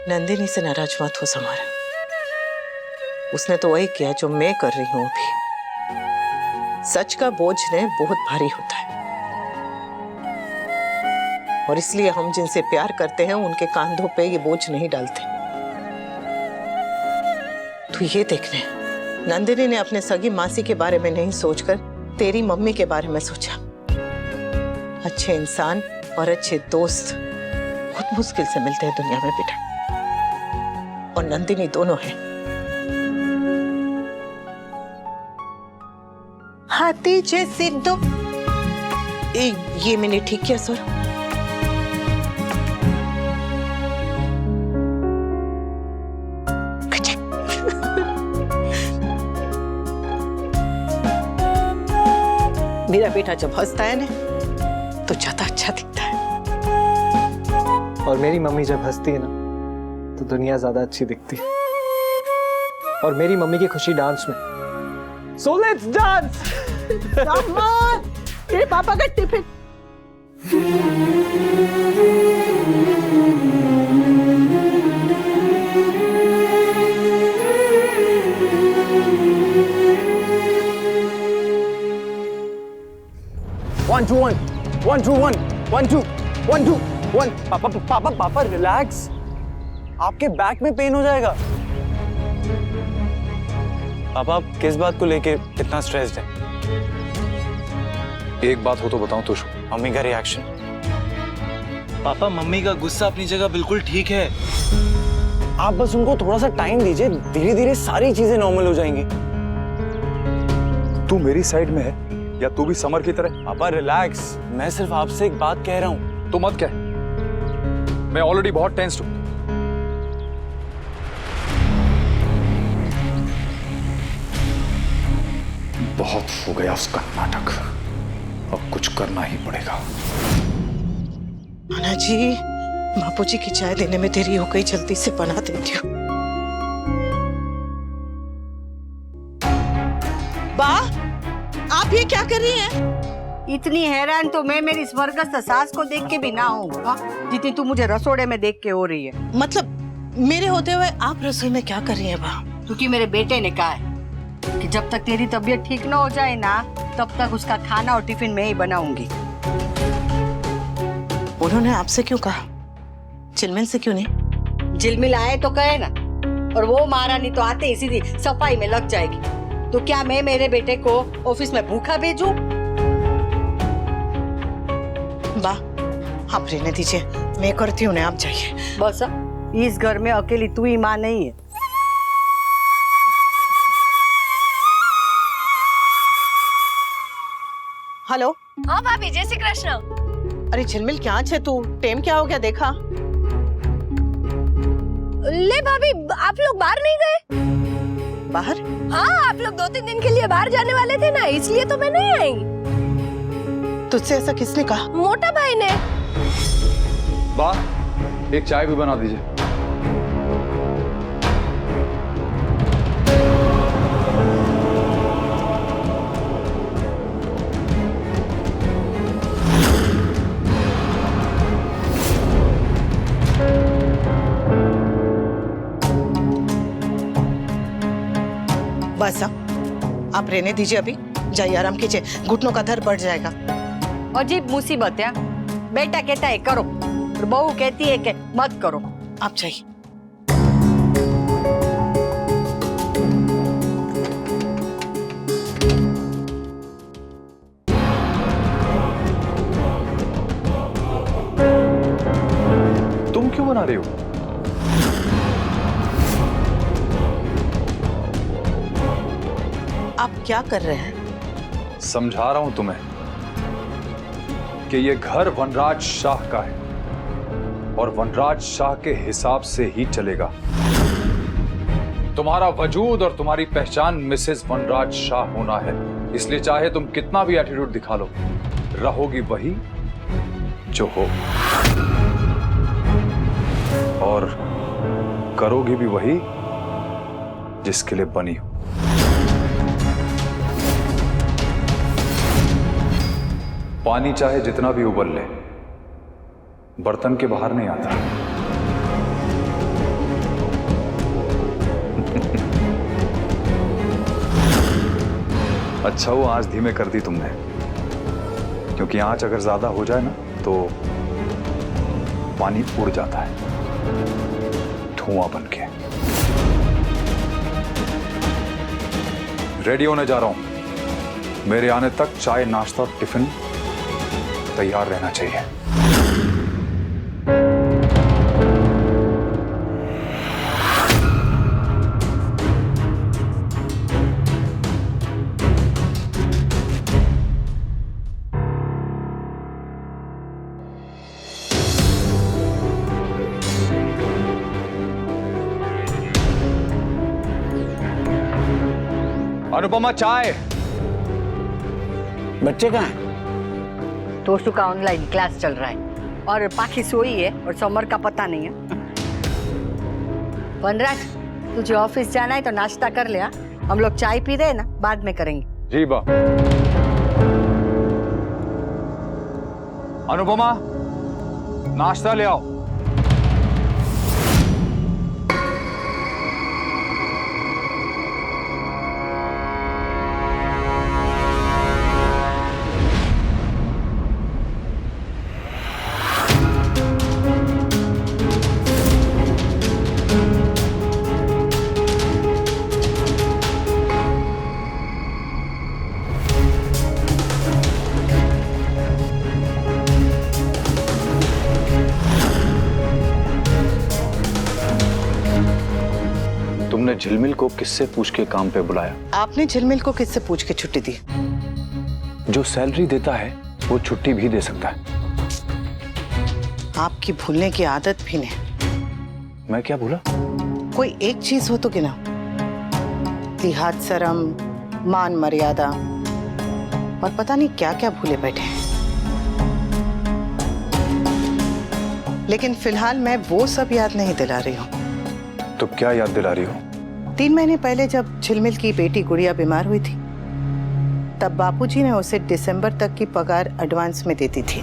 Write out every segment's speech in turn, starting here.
नंदिनी से नाराज मत हो समारा। उसने तो वही किया जो मैं कर रही हूं अभी। सच का बोझ ने बहुत भारी होता है और इसलिए हम जिनसे प्यार करते हैं उनके कांधों पे ये बोझ नहीं डालते। तो ये देखने, नंदिनी ने अपने सगी मासी के बारे में नहीं सोचकर तेरी मम्मी के बारे में सोचा। अच्छे इंसान और अच्छे दोस्त बहुत मुश्किल से मिलते हैं दुनिया में बेटा, और नंदिनी दोनों है। हाथी जैसे दो। ये मैंने ठीक किया सर? मेरा बेटा जब हंसता है ना तो ज्यादा अच्छा दिखता है। और मेरी मम्मी जब हंसती है ना तो दुनिया ज्यादा अच्छी दिखती है। और मेरी मम्मी की खुशी डांस में। So let's dance! तेरे पापा का tiffin. One, two, one. One, two, one. One, two. One, two, one. पापा रिलैक्स। आपके बैक में पेन हो जाएगा। पापा आप किस बात को लेके इतना स्ट्रेस्ड हैं? एक बात हो तो बताऊं तो मम्मी का रिएक्शन। पापा मम्मी का गुस्सा अपनी जगह बिल्कुल ठीक है। आप बस उनको थोड़ा सा टाइम दीजिए, धीरे धीरे सारी चीजें नॉर्मल हो जाएंगी। तू मेरी साइड में है या तू भी समर की तरह? पापा रिलैक्स, मैं सिर्फ आपसे एक बात कह रहा हूँ। तू मत कह, मैं ऑलरेडी बहुत टेंस्ड हूं। बहुत हो गया उसका नाटक, अब कुछ करना ही पड़ेगा। नाना जी, बापूजी की चाय देने में देरी हो गई, जल्दी से बना देती हूँ। बा, आप ये क्या कर रही हैं? इतनी हैरान तो मैं मेरी स्वर्गस्थ सास को देख के भी ना हूँ जितनी तू मुझे रसोड़े में देख के हो रही है। मतलब मेरे होते हुए आप रसोई में क्या कर रही हैं बा? क्योंकि मेरे बेटे ने कहा है कि जब तक तेरी तबीयत ठीक ना हो जाए ना, तब तक उसका खाना और टिफिन मैं ही बनाऊंगी। उन्होंने आपसे क्यों कहा? चिलमिल से क्यों नहीं? झिलमिल आए तो कहे ना, और वो महारानी तो आते ही सीधी सफाई में लग जाएगी। तो क्या मैं मेरे बेटे को ऑफिस में भूखा भेजूं? बा, आप रहने दीजिए, मैं करती हूँ, आप जाइए। बस इस घर में अकेली तू ही माँ नहीं है। हेलो। हाँ भाभी, जय श्री कृष्ण। अरे झिलमिल क्या छे तू? टेम क्या हो गया देखा? ले भाभी, आप लोग बाहर नहीं गए? बाहर? हाँ, आप लोग 2-3 दिन के लिए बाहर जाने वाले थे ना, इसलिए तो मैं नहीं आई। तुझसे ऐसा किसने कहा? मोटा भाई ने। वाह, एक चाय भी बना दीजिए। बस आप रहने दीजिए, अभी जाइए आराम कीजिए, घुटनों का दर्द बढ़ जाएगा। अजीब मुसीबत है। बेटा कहता है करो और बहू कहती है कि मत करो। आप जाइए। तुम क्यों बना रही हो? आप क्या कर रहे हैं? समझा रहा हूं तुम्हें कि ये घर वनराज शाह का है और वनराज शाह के हिसाब से ही चलेगा। तुम्हारा वजूद और तुम्हारी पहचान मिसेस वनराज शाह होना है, इसलिए चाहे तुम कितना भी एटीट्यूड दिखा लो, रहोगी वही जो हो और करोगी भी वही जिसके लिए बनी हो। पानी चाहे जितना भी उबल ले, बर्तन के बाहर नहीं आता। अच्छा वो आंच धीमे कर दी तुमने, क्योंकि आंच अगर ज्यादा हो जाए ना तो पानी उड़ जाता है धुआं बन के। रेडी होने जा रहा हूं, मेरे आने तक चाय नाश्ता टिफिन तैयार रहना चाहिए। अनुपमा चाय। बच्चे कहाँ हैं? टोस्टू का ऑनलाइन क्लास चल रहा है और पाखी सोई है और समर का पता नहीं है। वनराज, तुझे ऑफिस जाना है तो नाश्ता कर ले। हाँ? हम लोग चाय पी रहे हैं ना, बाद में करेंगे। जी बा। अनुपमा नाश्ता ले आओ। तुमने झिलमिल को किससे पूछ के काम पे बुलाया? आपने झिलमिल को किससे पूछ के छुट्टी दी? जो सैलरी देता है वो छुट्टी भी दे सकता है। आपकी भूलने की आदत भी नहीं। मैं क्या भूला? कोई एक चीज हो तो गिनाओ। लिहाज, शर्म, मान मर्यादा और पता नहीं क्या क्या भूले बैठे हैं। लेकिन फिलहाल मैं वो सब याद नहीं दिला रही हूँ। तो क्या याद दिला रही हो? 3 महीने पहले जब झिलमिल की बेटी गुड़िया बीमार हुई थी, तब बापूजी ने उसे दिसंबर तक की पगार एडवांस में देती थी।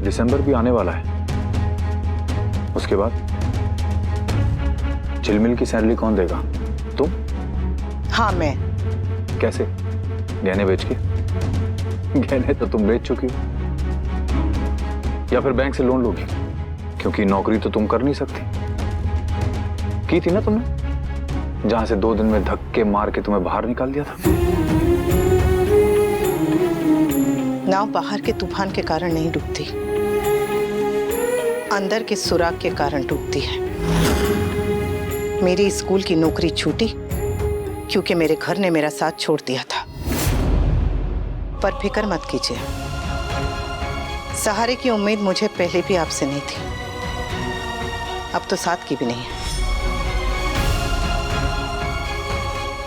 दिसंबर भी आने वाला है, उसके बाद झिलमिल की सैलरी कौन देगा? तुम? हाँ, मैं। कैसे? गहने बेच के? गहने तो तुम बेच चुकी हो। या फिर बैंक से लोन लोगी, क्योंकि नौकरी तो तुम कर नहीं सकती। की थी ना तुमने, जहां से 2 दिन में धक्के मार के तुम्हें बाहर निकाल दिया था। नाव बाहर के तूफान के कारण नहीं डूबती, अंदर के सुराग के कारण डूबती है। मेरी स्कूल की नौकरी छूटी क्योंकि मेरे घर ने मेरा साथ छोड़ दिया था। पर फिक्र मत कीजिए, सहारे की उम्मीद मुझे पहले भी आपसे नहीं थी, अब तो साथ की भी नहीं है।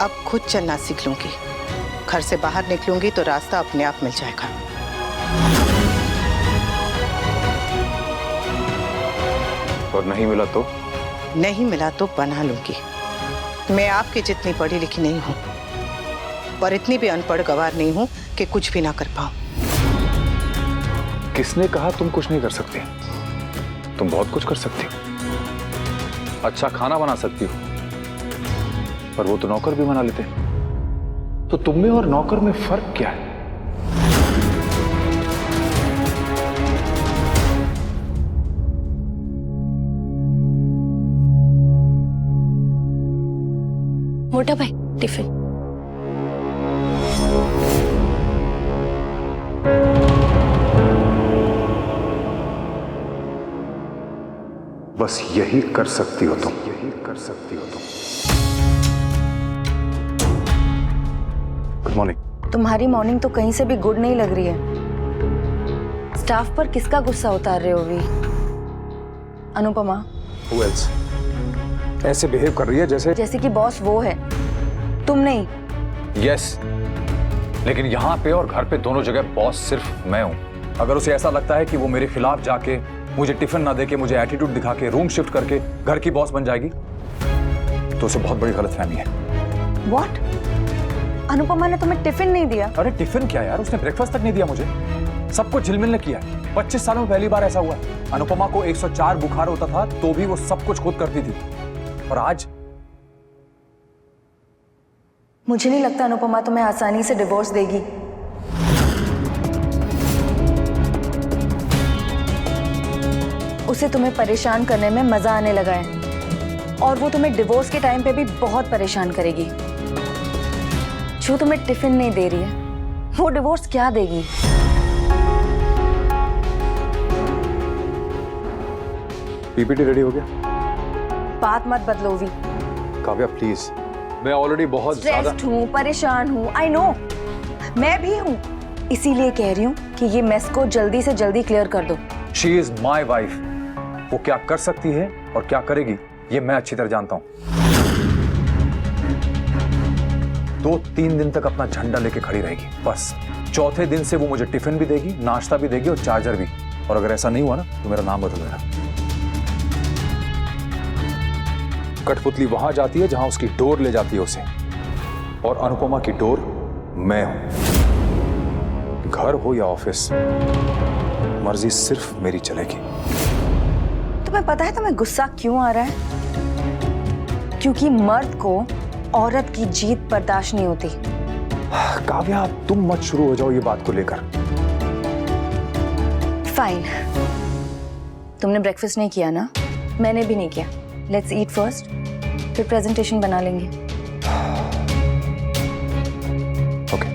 अब खुद चलना सीख लूंगी, घर से बाहर निकलूंगी तो रास्ता अपने आप मिल जाएगा। और नहीं मिला तो? नहीं मिला तो बना लूंगी। मैं आपके जितनी पढ़ी लिखी नहीं हूं, पर इतनी भी अनपढ़ गवार नहीं हूं कि कुछ भी ना कर पाऊं। किसने कहा तुम कुछ नहीं कर सकती? तुम बहुत कुछ कर सकती हो। अच्छा खाना बना सकती हो, पर वो तो नौकर भी बना लेते। तो तुम में और नौकर में फर्क क्या है? मोटा भाई, टिफिन। बस यही कर सकती हो तुम, यही कर सकती हो तुम। Good morning. तुम्हारी मॉर्निंग तो कहीं से भी गुड नहीं लग रही है। स्टाफ पर किसका गुस्सा उतार रहे हो वी? अनुपमा? Who else? ऐसे बिहेव कर रही है जैसे कि बॉस वो है, तुम नहीं। यस, लेकिन यहाँ पे और घर पे दोनों जगह बॉस सिर्फ मैं हूँ। अगर उसे ऐसा लगता है कि वो मेरे खिलाफ जाके मुझे टिफिन ना देके, मुझे एटीट्यूड दिखा के रूम शिफ्ट करके घर की बॉस बन जाएगी, तो उसे बहुत बड़ी गलतफहमी है। What? अनुपमा ने तुम्हें टिफिन नहीं दिया? अरे टिफिन क्या यार, उसने ब्रेकफास्ट तक नहीं दिया मुझे। सब कुछ झिलमिल ने किया है। 25 सालों में पहली बार ऐसा हुआ। अनुपमा को 104 बुखार होता था तो भी वो सब कुछ खुद करती थी, और आज मुझे नहीं लगता अनुपमा तुम्हें आसानी से डिवोर्स देगी। उसे तुम्हें परेशान करने में मजा आने लगा है और वो तुम्हें डिवोर्स के टाइम पे भी बहुत परेशान करेगी। जो तुम्हें टिफिन नहीं दे रही है वो डिवोर्स क्या देगी? पीपीटी रेडी हो गया? बात मत बदलो वी। काव्या प्लीज, मैं ऑलरेडी बहुत ज्यादा स्ट्रेस्ड हूँ, परेशान हूँ, आई नो, मैं भी हूँ। इसीलिए कह रही हूँ कि ये मेस को जल्दी से जल्दी क्लियर कर दो। She is my wife. वो क्या कर सकती है और क्या करेगी ये मैं अच्छी तरह जानता हूं। 2-3 दिन तक अपना झंडा लेके खड़ी रहेगी बस। चौथे दिन से वो मुझे टिफिन भी देगी, नाश्ता भी देगी और चार्जर भी। और अगर ऐसा नहीं हुआ ना तो मेरा नाम बदल देना। कठपुतली वहां जाती है जहां उसकी डोर ले जाती है उसे, और अनुपमा की डोर मैं हूं। घर हो या ऑफिस, मर्जी सिर्फ मेरी चलेगी। तुम्हें पता है तुम्हें गुस्सा क्यों आ रहा है? क्योंकि मर्द को औरत की जीत बर्दाश्त नहीं होती। काव्या तुम मत शुरू हो जाओ ये बात को लेकर। फाइन, तुमने ब्रेकफास्ट नहीं किया ना, मैंने भी नहीं किया। लेट्स ईट फर्स्ट, फिर प्रेजेंटेशन बना लेंगे। ओके।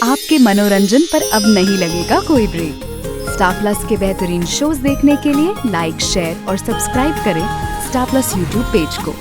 आपके मनोरंजन पर अब नहीं लगेगा कोई ब्रेक। स्टार प्लस के बेहतरीन शोज देखने के लिए लाइक, शेयर और सब्सक्राइब करें स्टार प्लस यूट्यूब पेज को।